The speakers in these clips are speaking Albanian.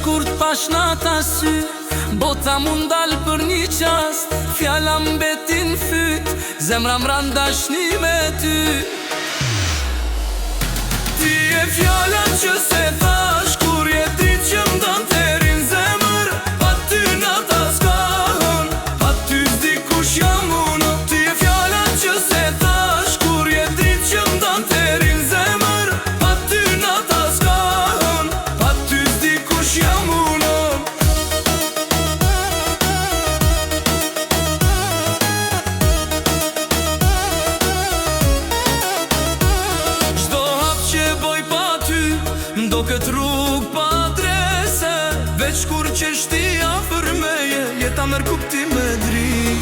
shkurt pashnat asy, bota mund dal për një qast, fjalla mbetin fyt, zemra mran dashni me ty. Ti e fjalla që se thash, kur je dit që m'dan terin zemër, pa ty nata s'ka hën, pa ty s'di kush jam unë. Ti e fjalla që se thash, kur je dit që m'dan terin zemër, pa ty nata s'ka hën, pa ty s'di kush jam unë. Çdo hap që boj pa ty, m'do kët rrug pa adrese, veç kur qeshtia për meje, jeta merr kuptim me drit.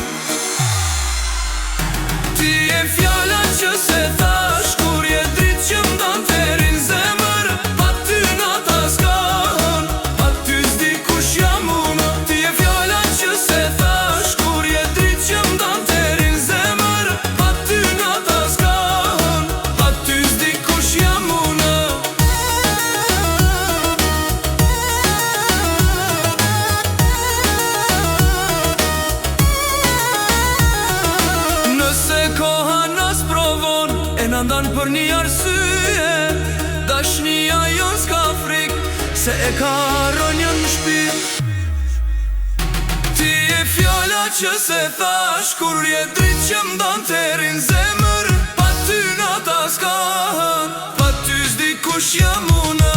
Ti e fjalla që se thash, kur je drit që m'dan terin zemër, pa ty nata s'ka hën, pa ty s'di kush jam unë. Ti e fjalla që se thash, kur je drit që m'dan terin zemër, pa ty nata s'ka hën, pa ty s'di kush jam unë. Nëse koha nas provon, e na ndan për një arsye, dashnia jon s'ka frik, se e ka ronjën n'shpirt. Ti e fjalla që se thash, kur je drit që m'dan terin zemër, pa ty nata s'ka hën, pa ty s'di kush jam unë.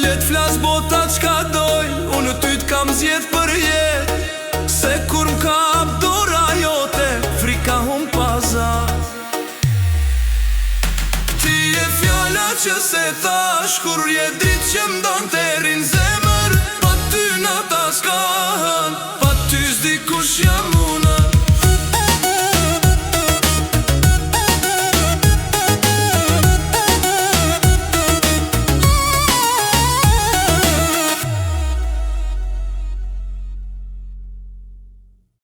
Let flas botat çka doj, unë ty t'kam zjedh për jet, se kur m'kap dora jote, frika hum pazar. Ti e fjalla që se thash, kur je dit që m'dan terin zemër,